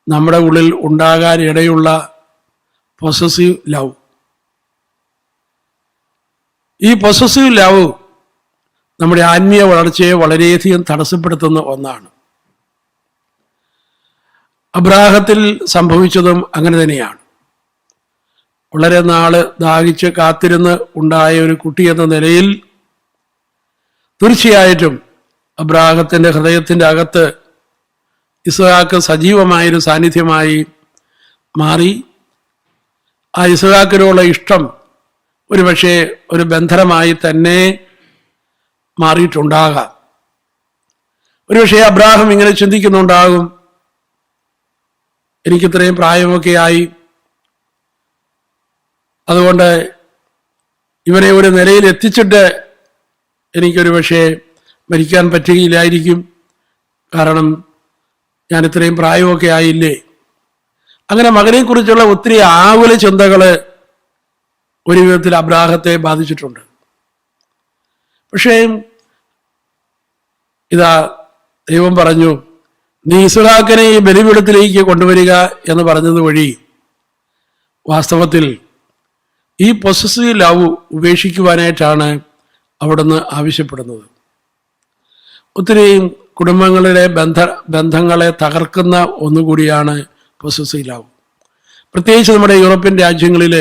Speaker 5: നമ്മുടെ ഉള്ളിൽ ഉണ്ടാകാൻ ഇടയുള്ള പൊസസീവ് ലവ്. ഈ പൊസസീവ് ലവ് നമ്മുടെ ആത്മീയ വളർച്ചയെ വളരെയധികം തടസ്സപ്പെടുത്തുന്ന ഒന്നാണ്. അബ്രാഹത്തിൽ സംഭവിച്ചതും അങ്ങനെ തന്നെയാണ്. വളരെ നാള് ദാഹിച്ച് കാത്തിരുന്ന് ഉണ്ടായ ഒരു കുട്ടി എന്ന നിലയിൽ തീർച്ചയായിട്ടും അബ്രാഹത്തിൻ്റെ ഹൃദയത്തിൻ്റെ അകത്ത് ഇസ്ഹാക്ക് സജീവമായൊരു സാന്നിധ്യമായി മാറി. ആ ഇസ്ഹാക്കിനുള്ള ഇഷ്ടം ഒരുപക്ഷെ ഒരു ബന്ധനമായി തന്നെ മാറിയിട്ടുണ്ടാകാം. ഒരുപക്ഷെ അബ്രാഹം ഇങ്ങനെ ചിന്തിക്കുന്നുണ്ടാകും, എനിക്കിത്രയും പ്രായമൊക്കെ ആയി, അതുകൊണ്ട് ഇവനെ ഒരു നിലയിൽ എത്തിച്ചിട്ട് എനിക്കൊരു പക്ഷേ മരിക്കാൻ പറ്റുകയില്ലായിരിക്കും, കാരണം ഞാൻ ഇത്രയും പ്രായമൊക്കെ ആയില്ലേ. അങ്ങനെ മകനെക്കുറിച്ചുള്ള ഒത്തിരി ആകുല ചിന്തകൾ ഒരു വിധത്തിൽ അബ്രാഹത്തെ ബാധിച്ചിട്ടുണ്ട്. പക്ഷേ ഇതാ ദൈവം പറഞ്ഞു, നീ ഇസ്ഹാക്കിനെ ഈ ബലിപീഠത്തിലേക്ക് കൊണ്ടുവരിക എന്ന് പറഞ്ഞത് വഴി വാസ്തവത്തിൽ ഈ പൊസസീവ് ലവ് ഉപേക്ഷിക്കുവാനായിട്ടാണ് അവിടുന്ന് ആവശ്യപ്പെടുന്നത്. ഒത്തിരി കുടുംബങ്ങളിലെ ബന്ധങ്ങളെ തകർക്കുന്ന ഒന്നുകൂടിയാണ് പൊസസീവ് ലവ്. പ്രത്യേകിച്ച് നമ്മുടെ യൂറോപ്യൻ രാജ്യങ്ങളിൽ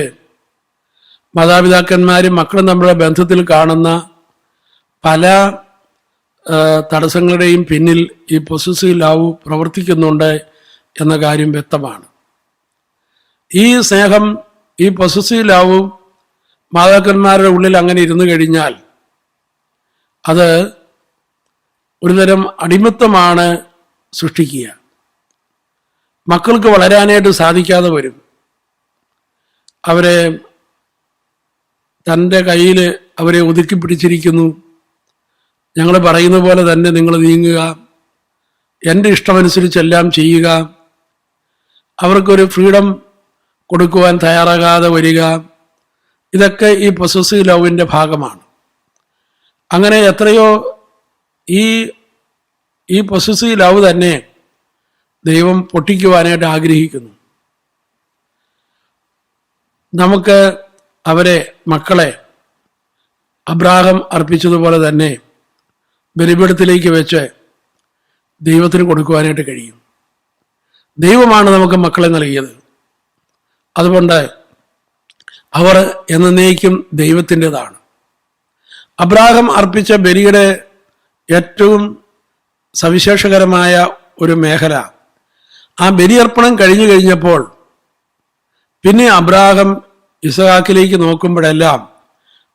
Speaker 5: മാതാപിതാക്കന്മാരും മക്കളും തമ്മിലുള്ള ബന്ധത്തിൽ കാണുന്ന പല തടസ്സങ്ങളുടെയും പിന്നിൽ ഈ പൊസസീവ് ലവ് പ്രവർത്തിക്കുന്നുണ്ട് എന്ന കാര്യം വ്യക്തമാണ്. ഈ സ്നേഹം, ഈ പൊസസീവ് ലവ് മാതാക്കന്മാരുടെ ഉള്ളിൽ അങ്ങനെ ഇരുന്നു കഴിഞ്ഞാൽ അത് ഒരുതരം അടിമത്തമാണ് സൃഷ്ടിക്കുക. മക്കൾക്ക് വളരാനായിട്ട് സാധിക്കാതെ വരും. അവരെ തൻ്റെ കയ്യിൽ അവരെ ഒതുക്കി പിടിച്ചിരിക്കുന്നു. ഞങ്ങൾ പറയുന്ന പോലെ തന്നെ നിങ്ങൾ നീങ്ങുക, എൻ്റെ ഇഷ്ടമനുസരിച്ചെല്ലാം ചെയ്യുക. അവർക്കൊരു ഫ്രീഡം കൊടുക്കുവാൻ തയ്യാറാകാതെ വരിക. ഇതൊക്കെ ഈ പൊസസീവ് ലവിൻ്റെ ഭാഗമാണ്. അങ്ങനെ എത്രയോ ഈ പൊസസീവ് ലവ് തന്നെ ദൈവം പൊട്ടിക്കുവാനായിട്ട് ആഗ്രഹിക്കുന്നു. നമുക്ക് അവരെ, മക്കളെ അബ്രാഹം അർപ്പിച്ചതുപോലെ തന്നെ ബലിപീഠത്തിലേക്ക് വെച്ച് ദൈവത്തിന് കൊടുക്കുവാനായിട്ട് കഴിയും. ദൈവമാണ് നമുക്ക് മക്കളെ നൽകിയത്. അതുകൊണ്ട് അവർ എന്നേക്കും ദൈവത്തിൻ്റെതാണ്. അബ്രാഹം അർപ്പിച്ച ബലിയുടെ ഏറ്റവും സവിശേഷകരമായ ഒരു മേഖല ആ ബലിയർപ്പണം കഴിഞ്ഞപ്പോൾ പിന്നെ അബ്രാഹാം ഇസഹാക്കിലേക്ക് നോക്കുമ്പോഴെല്ലാം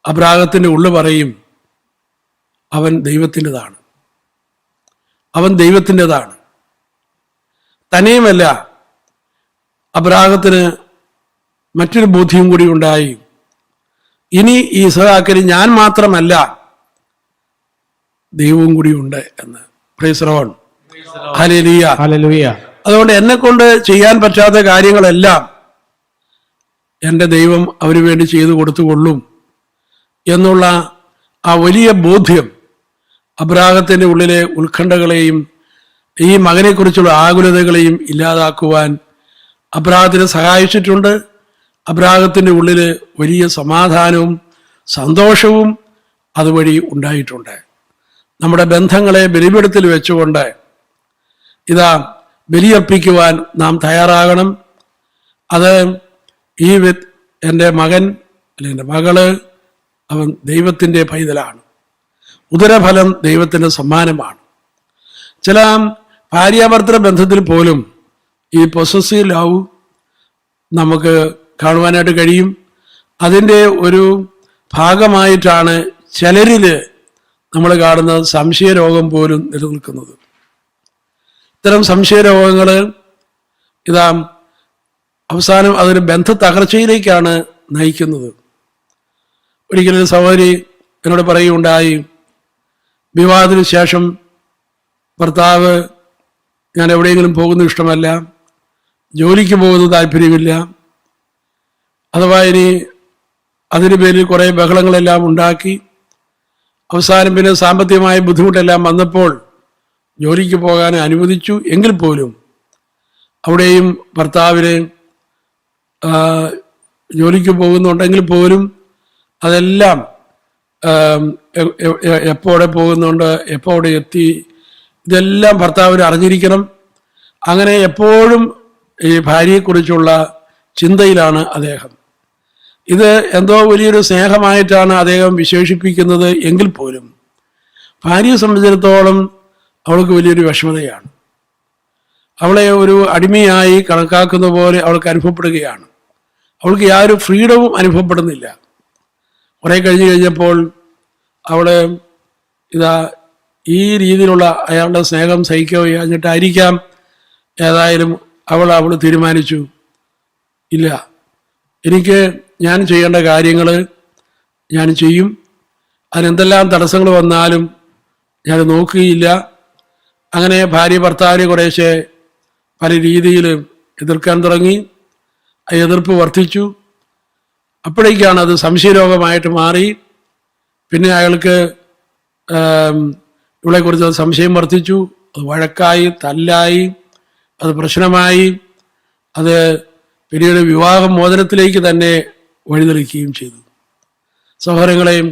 Speaker 5: അബ്രാഹത്തിന്റെ ഉള്ളു പറയും, അവൻ ദൈവത്തിൻ്റെതാണ്, അവൻ ദൈവത്തിൻ്റെതാണ്. തന്നെയുമല്ല, അബ്രാഹത്തിന് മറ്റൊരു ബോധ്യം കൂടി ഉണ്ടായി. ഇനി ഈ ഇസഹാക്കിന് ഞാൻ മാത്രമല്ല, ദൈവവും കൂടി ഉണ്ട് എന്ന്. Price the lord. Hallelujah.
Speaker 1: Hallelujah.
Speaker 5: അതുകൊണ്ട് എന്നെ കൊണ്ട് ചെയ്യാൻ പറ്റാത്ത കാര്യങ്ങളെല്ലാം എൻ്റെ ദൈവം അവന് വേണ്ടി ചെയ്തു കൊടുത്തുകൊള്ളും എന്നുള്ള ആ വലിയ ബോധ്യം അബ്രാഹത്തിന്റെ ഉള്ളിലെ ഉത്കണ്ഠകളെയും ഈ മകനെക്കുറിച്ചുള്ള ആകുലതകളെയും ഇല്ലാതാക്കുവാൻ അബ്രാഹത്തിനെ സഹായിച്ചിട്ടുണ്ട്. അബ്രാഹത്തിന്റെ ഉള്ളിൽ വലിയ സമാധാനവും സന്തോഷവും അതുവഴി ഉണ്ടായിട്ടുണ്ട്. നമ്മുടെ ബന്ധങ്ങളെ ബലിപീഠത്തിൽ വെച്ചുകൊണ്ട് ഇതാ ബലിയർപ്പിക്കുവാൻ നാം തയ്യാറാകണം. അത് എൻ്റെ മകൻ അല്ലെങ്കിൽ എൻ്റെ മകള് അവൻ ദൈവത്തിൻ്റെ പൈതലാണ്. ഉദരഫലം ദൈവത്തിൻ്റെ സമ്മാനമാണ്. ചില ഭാര്യാഭർത്തൃ ബന്ധത്തിൽ പോലും ഈ പൊസസീവ് ലവ് നമുക്ക് കാണുവാനായിട്ട് കഴിയും. അതിൻ്റെ ഒരു ഭാഗമായിട്ടാണ് ചിലരിൽ നമ്മൾ കാണുന്ന സംശയരോഗം പോലും നിലനിൽക്കുന്നത്. ഇത്തരം സംശയരോഗങ്ങൾ ഇതാ അവസാനം അതൊരു ബന്ധ തകർച്ചയിലേക്കാണ് നയിക്കുന്നത്. ഒരിക്കലും സഹോദരി എന്നോട് പറയുകയുണ്ടായി, വിവാഹത്തിന് ശേഷം ഭർത്താവ് ഞാൻ എവിടെയെങ്കിലും പോകുന്നത് ഇഷ്ടമല്ല, ജോലിക്ക് പോകുന്നത് താല്പര്യമില്ല, അഥവാ ഇനി അതിന് പേരിൽ കുറേ ബഹളങ്ങളെല്ലാം ഉണ്ടാക്കി അവസാനം പിന്നെ സാമ്പത്തികമായ ബുദ്ധിമുട്ടെല്ലാം വന്നപ്പോൾ ജോലിക്ക് പോകാൻ അനുവദിച്ചു. എങ്കിൽ പോലും അവിടെയും ഭർത്താവിനെ ജോലിക്ക് പോകുന്നുണ്ടെങ്കിൽ പോലും അതെല്ലാം എപ്പോടെ പോകുന്നുണ്ട്, എപ്പോടെ എത്തി, ഇതെല്ലാം ഭർത്താവിന് അറിഞ്ഞിരിക്കണം. അങ്ങനെ എപ്പോഴും ഈ ഭാര്യയെക്കുറിച്ചുള്ള ചിന്തയിലാണ് അദ്ദേഹം. ഇത് എന്തോ വലിയൊരു സ്നേഹമായിട്ടാണ് അദ്ദേഹം വിശേഷിപ്പിക്കുന്നത് എങ്കിൽ പോലും ഭാര്യയെ സംബന്ധിച്ചിടത്തോളം അവൾക്ക് വലിയൊരു വിഷമതയാണ്. അവളെ ഒരു അടിമയായി കണക്കാക്കുന്ന പോലെ അവൾക്ക് അനുഭവപ്പെടുകയാണ്. അവൾക്ക് യാതൊരു ഫ്രീഡവും അനുഭവപ്പെടുന്നില്ല. കുറേ കഴിഞ്ഞപ്പോൾ അവള് ഇതാ ഈ രീതിയിലുള്ള അയാളുടെ സ്നേഹം സഹിക്കുകയാഞ്ഞിട്ടായിരിക്കാം ഏതായാലും അവൾ തീരുമാനിച്ചു, ഇല്ല, എനിക്ക് ഞാൻ ചെയ്യേണ്ട കാര്യങ്ങൾ ഞാൻ ചെയ്യും, അതിനെന്തെല്ലാം തടസ്സങ്ങൾ വന്നാലും ഞാൻ നോക്കുകയില്ല. അങ്ങനെ ഭാര്യ ഭർത്താവിനെ കുറേശ്ശെ പല രീതിയിൽ എതിർക്കാൻ തുടങ്ങി. ആ എതിർപ്പ് വർദ്ധിച്ചു. അപ്പോഴേക്കാണ് അത് സംശയരോഗമായിട്ട് മാറി. പിന്നെ അയാൾക്ക് ഇവളെക്കുറിച്ച് സംശയം വർദ്ധിച്ചു. അത് വഴക്കായി, തല്ലായി, അത് പ്രശ്നമായി. അത് പിന്നീട് വിവാഹമോചനത്തിലേക്ക് തന്നെ വഴിതെളിക്കുകയും ചെയ്തു. സഹോദരങ്ങളെയും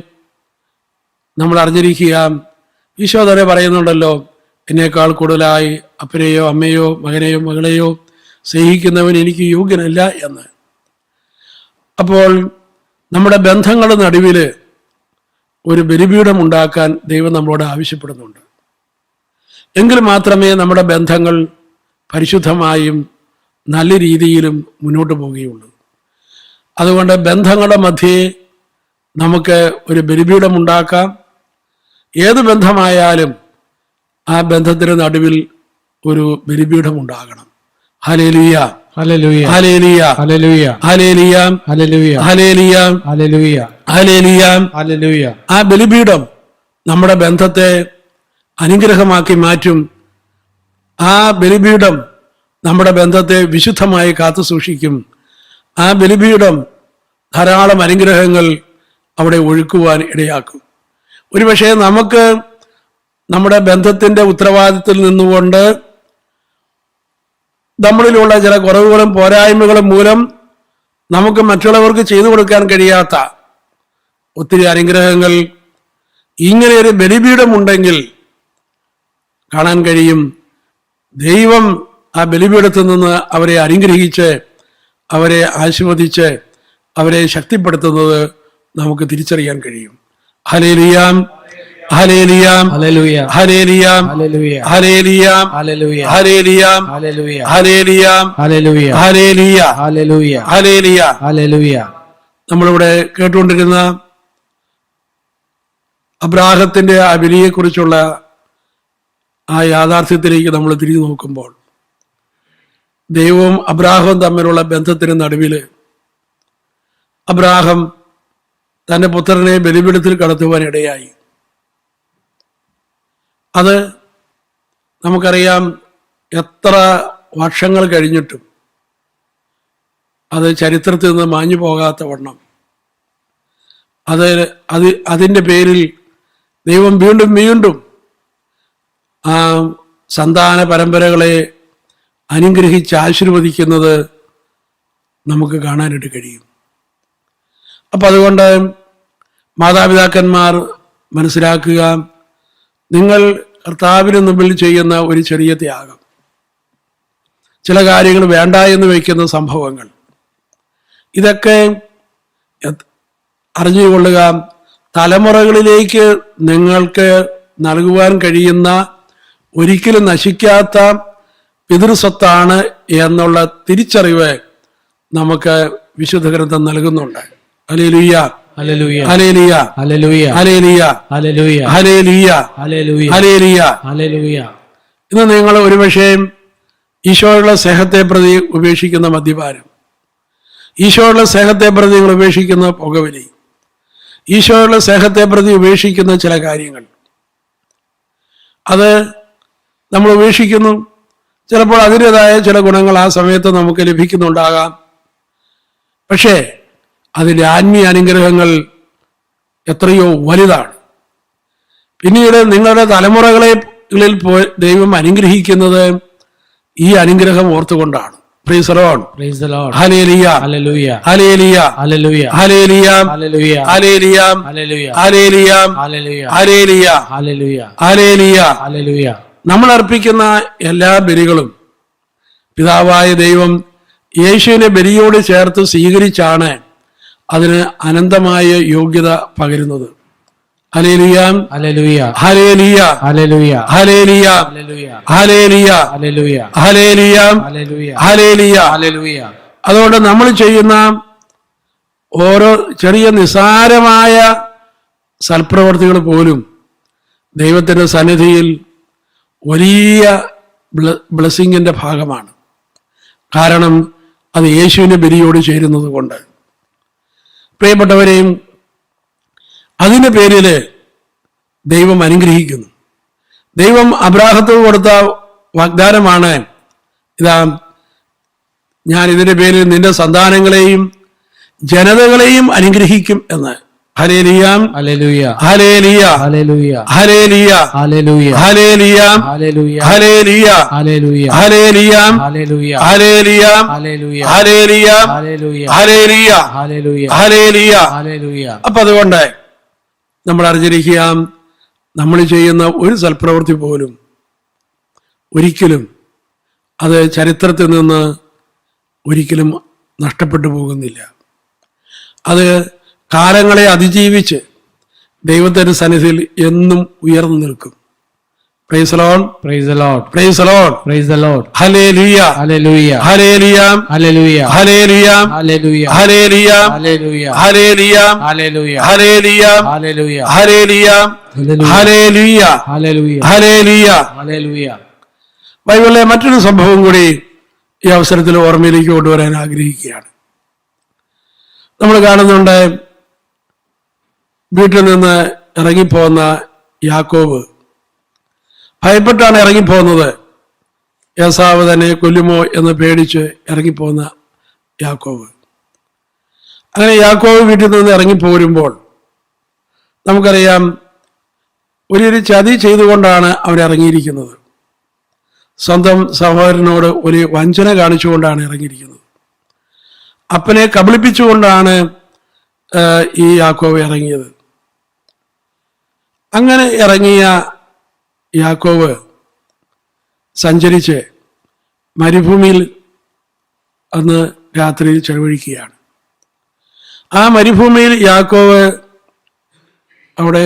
Speaker 5: നമ്മൾ അറിഞ്ഞിരിക്കുക, ഈശോ തന്നെ പറയുന്നുണ്ടല്ലോ, എന്നേക്കാൾ കൂടുതലായി അപ്പനെയോ അമ്മയോ മകനെയോ മകളെയോ സ്നേഹിക്കുന്നവൻ എനിക്ക് യോഗ്യനല്ല എന്ന്. അപ്പോൾ നമ്മുടെ ബന്ധങ്ങളുടെ നടുവിൽ ഒരു ബലിപീഠം ഉണ്ടാക്കാൻ ദൈവം നമ്മളോട് ആവശ്യപ്പെടുന്നുണ്ട്. എങ്കിൽ മാത്രമേ നമ്മുടെ ബന്ധങ്ങൾ പരിശുദ്ധമായും നല്ല രീതിയിലും മുന്നോട്ട് പോവുകയുള്ളൂ. അതുകൊണ്ട് ബന്ധങ്ങളുടെ മധ്യേ നമുക്ക് ഒരു ബലിപീഠം ഉണ്ടാക്കാം. ഏത് ബന്ധമായാലും ആ ബന്ധത്തിന് നടുവിൽ ഒരു ബലിപീഠം ഉണ്ടാകണം. Hallelujah,
Speaker 1: hallelujah,
Speaker 5: hallelujah,
Speaker 1: hallelujah,
Speaker 5: hallelujah,
Speaker 1: hallelujah,
Speaker 5: hallelujah,
Speaker 1: hallelujah,
Speaker 5: hallelujah.
Speaker 1: Hallelujah.
Speaker 5: ആ ബലിപീഠം നമ്മുടെ ബന്ധത്തെ അനുഗ്രഹമാക്കി മാറ്റും. ആ ബലിപീഠം നമ്മുടെ ബന്ധത്തെ വിശുദ്ധമായി കാത്തു സൂക്ഷിക്കും. ആ ബലിപീഠം ധാരാളം അനുഗ്രഹങ്ങൾ അവിടെ ഒഴുക്കുവാൻ ഇടയാക്കും. ഒരുപക്ഷെ നമുക്ക് നമ്മുടെ ബന്ധത്തിന്റെ ഉത്തരവാദിത്തത്തിൽ നിന്നുകൊണ്ട് നമ്മളിലുള്ള ചില കുറവുകളും പോരായ്മകളും മൂലം നമുക്ക് മറ്റുള്ളവർക്ക് ചെയ്തു കൊടുക്കാൻ കഴിയാത്ത ഒത്തിരി അനുഗ്രഹങ്ങൾ ഇങ്ങനെ ഒരു ബലിപീഠമുണ്ടെങ്കിൽ കാണാൻ കഴിയും. ദൈവം ആ ബലിപീഠത്തിൽ നിന്ന് അവരെ അനുഗ്രഹിച്ച് അവരെ ആശീർവദിച്ച് അവരെ ശക്തിപ്പെടുത്തുന്നത് നമുക്ക് തിരിച്ചറിയാൻ കഴിയും. Hallelujah. ഹല്ലേലൂയാം
Speaker 1: Hallelujah.
Speaker 5: ഹല്ലേലൂയാം
Speaker 1: Hallelujah.
Speaker 5: ഹല്ലേലൂയാം
Speaker 1: Hallelujah.
Speaker 5: ഹല്ലേലൂയാം
Speaker 1: Hallelujah.
Speaker 5: ഹല്ലേലൂയാം
Speaker 1: Hallelujah.
Speaker 5: Hallelujah
Speaker 1: Hallelujah.
Speaker 5: Hallelujah.
Speaker 1: Hallelujah.
Speaker 5: നമ്മളിവിടെ കേട്ടുകൊണ്ടിരുന്ന അബ്രാഹത്തിന്റെ ആ ബലിയെക്കുറിച്ചുള്ള ആ യാഥാർത്ഥ്യത്തിലേക്ക് നമ്മൾ തിരിഞ്ഞു നോക്കുമ്പോൾ ദൈവവും അബ്രാഹവും തമ്മിലുള്ള ബന്ധത്തിന് നടുവിൽ അബ്രാഹം തന്റെ പുത്രനെ ബലിപീഠത്തിൽ കടത്തുവാനിടയായി. അത് നമുക്കറിയാം, എത്ര വർഷങ്ങൾ കഴിഞ്ഞിട്ടും അത് ചരിത്രത്തിൽ നിന്ന് മാഞ്ഞു പോകാത്ത വണ്ണം അതിൻ്റെ പേരിൽ ദൈവം വീണ്ടും വീണ്ടും ആ സന്താന പരമ്പരകളെ അനുഗ്രഹിച്ച് ആശീർവദിക്കുന്നത് നമുക്ക് കാണാനായിട്ട് കഴിയും. അപ്പം അതുകൊണ്ട് മാതാപിതാക്കന്മാർ മനസ്സിലാക്കുക, നിങ്ങൾ കർത്താവിന് മുമ്പിൽ ചെയ്യുന്ന ഒരു ചെറിയ ത്യാഗം, ചില കാര്യങ്ങൾ വേണ്ട എന്ന് വയ്ക്കുന്ന സംഭവങ്ങൾ, ഇതൊക്കെ അറിഞ്ഞുകൊള്ളുക, തലമുറകളിലേക്ക് നിങ്ങൾക്ക് നൽകുവാൻ കഴിയുന്ന ഒരിക്കലും നശിക്കാത്ത പിതൃസ്വത്താണ് എന്നുള്ള തിരിച്ചറിവ് നമുക്ക് വിശുദ്ധ ഗ്രന്ഥം നൽകുന്നുണ്ട്. Hallelujah
Speaker 1: Hallelujah.
Speaker 5: Hallelujah
Speaker 1: Hallelujah.
Speaker 5: Hallelujah
Speaker 1: Hallelujah.
Speaker 5: Hallelujah
Speaker 1: Hallelujah.
Speaker 5: Hallelujah.
Speaker 1: Hallelujah.
Speaker 5: ഇന്ന് നിങ്ങൾ ഒരുപക്ഷേ ഈശോയുള്ള സ്നേഹത്തെ പ്രതി ഉപേക്ഷിക്കുന്ന മദ്യപാനം, ഈശോയുള്ള സ്നേഹത്തെ പ്രതി നിങ്ങൾ ഉപേക്ഷിക്കുന്ന പുകവലി, ഈശോയുള്ള സ്നേഹത്തെ പ്രതി ഉപേക്ഷിക്കുന്ന ചില കാര്യങ്ങൾ, അത് നമ്മൾ ഉപേക്ഷിക്കുന്നു. ചിലപ്പോൾ അതിൻ്റെതായ ചില ഗുണങ്ങൾ ആ സമയത്ത് നമുക്ക് ലഭിക്കുന്നുണ്ടാകാം. പക്ഷേ അതിൻ്റെ ആത്മീയ അനുഗ്രഹങ്ങൾ എത്രയോ വലുതാണ്. പിന്നീട് നിങ്ങളുടെ തലമുറകളിൽ ദൈവം അനുഗ്രഹിക്കുന്നത് ഈ അനുഗ്രഹം ഓർത്തുകൊണ്ടാണ്. Praise the Lord.
Speaker 1: Praise the Lord.
Speaker 5: Hallelujah
Speaker 1: Hallelujah.
Speaker 5: Hallelujah
Speaker 1: Hallelujah.
Speaker 5: Hallelujah
Speaker 1: Hallelujah.
Speaker 5: Hallelujah
Speaker 1: Hallelujah.
Speaker 5: Hallelujah
Speaker 1: Hallelujah.
Speaker 5: Hallelujah
Speaker 1: Hallelujah.
Speaker 5: Hallelujah.
Speaker 1: Hallelujah.
Speaker 5: നമ്മൾ അർപ്പിക്കുന്ന എല്ലാ ബലികളും പിതാവായ ദൈവം യേശുവിനെ ബലിയോട് ചേർത്ത് സ്വീകരിച്ചാണ് അതിന് അനന്തമായ യോഗ്യത പകരുന്നത്. Hallelujah
Speaker 1: Hallelujah.
Speaker 5: Hallelujah
Speaker 1: Hallelujah.
Speaker 5: Hallelujah
Speaker 1: Hallelujah.
Speaker 5: Hallelujah
Speaker 1: Hallelujah.
Speaker 5: Hallelujah
Speaker 1: Hallelujah.
Speaker 5: Hallelujah.
Speaker 1: Hallelujah.
Speaker 5: അതുകൊണ്ട് നമ്മൾ ചെയ്യുന്ന ഓരോ ചെറിയ നിസ്സാരമായ സൽപ്രവർത്തികൾ പോലും ദൈവത്തിൻ്റെ സന്നിധിയിൽ വലിയ ബ്ലെസ്സിങ്ങിൻ്റെ ഭാഗമാണ്. കാരണം അത് യേശുവിൻ്റെ ബലിയോട് ചേരുന്നത് കൊണ്ട്. പ്രിയപ്പെട്ടവരെയും, അതിൻ്റെ പേരിൽ ദൈവം അനുഗ്രഹിക്കുന്നു. ദൈവം അബ്രാഹത്തോട് കൊടുത്ത വാഗ്ദാനമാണ്, ഇതാ ഞാൻ ഇതിൻ്റെ പേരിൽ നിന്റെ സന്താനങ്ങളെയും ജനതകളെയും അനുഗ്രഹിക്കും എന്ന്. Hallelujah
Speaker 1: Hallelujah.
Speaker 5: Hallelujah
Speaker 1: Hallelujah.
Speaker 5: Hallelujah
Speaker 1: Hallelujah.
Speaker 5: Hallelujah
Speaker 1: Hallelujah.
Speaker 5: Hallelujah
Speaker 1: Hallelujah.
Speaker 5: Hallelujah
Speaker 1: Hallelujah.
Speaker 5: Hallelujah
Speaker 1: Hallelujah.
Speaker 5: Hallelujah
Speaker 1: Hallelujah.
Speaker 5: Hallelujah
Speaker 1: Hallelujah.
Speaker 5: Hallelujah.
Speaker 1: Hallelujah.
Speaker 5: അപ്പൊ അതുകൊണ്ട് നമ്മൾ അറിഞ്ഞിരിക്കുക, നമ്മൾ ചെയ്യുന്ന ഒരു സൽപ്രവൃത്തി പോലും ഒരിക്കലും അത് ചരിത്രത്തിൽ നിന്ന് ഒരിക്കലും നഷ്ടപ്പെട്ടു പോകുന്നില്ല. അത് കാലങ്ങളെ അതിജീവിച്ച് ദൈവത്തിന്റെ സന്നിധിയിൽ എന്നും ഉയർന്നു നിൽക്കും. Price the Lord.
Speaker 1: Praise the Lord.
Speaker 5: Price the Lord.
Speaker 1: Praise the Lord.
Speaker 5: Hallelujah
Speaker 1: Hallelujah.
Speaker 5: Hallelujah
Speaker 1: Hallelujah.
Speaker 5: Hallelujah
Speaker 1: Hallelujah.
Speaker 5: Hallelujah
Speaker 1: Hallelujah.
Speaker 5: Hallelujah
Speaker 1: Hallelujah.
Speaker 5: Hallelujah
Speaker 1: Hallelujah.
Speaker 5: Hallelujah hallelujah
Speaker 1: Hallelujah.
Speaker 5: Hallelujah.
Speaker 1: Hallelujah.
Speaker 5: ബൈബിളിലെ മറ്റൊരു സംഭവം കൂടി ഈ അവസരത്തിൽ ഓർമ്മയിലേക്ക് കൊണ്ടുവരാൻ ആഗ്രഹിക്കുകയാണ്. നമ്മൾ കാണുന്നുണ്ട്, വീട്ടിൽ നിന്ന് ഇറങ്ങിപ്പോകുന്ന യാക്കോബ് ഭയപ്പെട്ടാണ് ഇറങ്ങിപ്പോകുന്നത്. ഏസാവ് തന്നെ കൊല്ലുമോ എന്ന് പേടിച്ച് ഇറങ്ങിപ്പോകുന്ന യാക്കോബ്. അങ്ങനെ യാക്കോബ് വീട്ടിൽ നിന്ന് ഇറങ്ങിപ്പോരുമ്പോൾ നമുക്കറിയാം, ഒരു ചതി ചെയ്തുകൊണ്ടാണ് അവൻ ഇറങ്ങിയിരിക്കുന്നത്. സ്വന്തം സഹോദരനോട് ഒരു വഞ്ചന കാണിച്ചുകൊണ്ടാണ് ഇറങ്ങിയിരിക്കുന്നത്. അപ്പനെ കബളിപ്പിച്ചുകൊണ്ടാണ് ഈ യാക്കോബ് ഇറങ്ങിയത്. അങ്ങനെ ഇറങ്ങിയ യാക്കോബ് സഞ്ചരിച്ച് മരുഭൂമിയിൽ അന്ന് രാത്രി ചെലവഴിക്കുകയാണ്. ആ മരുഭൂമിയിൽ യാക്കോബ് അവിടെ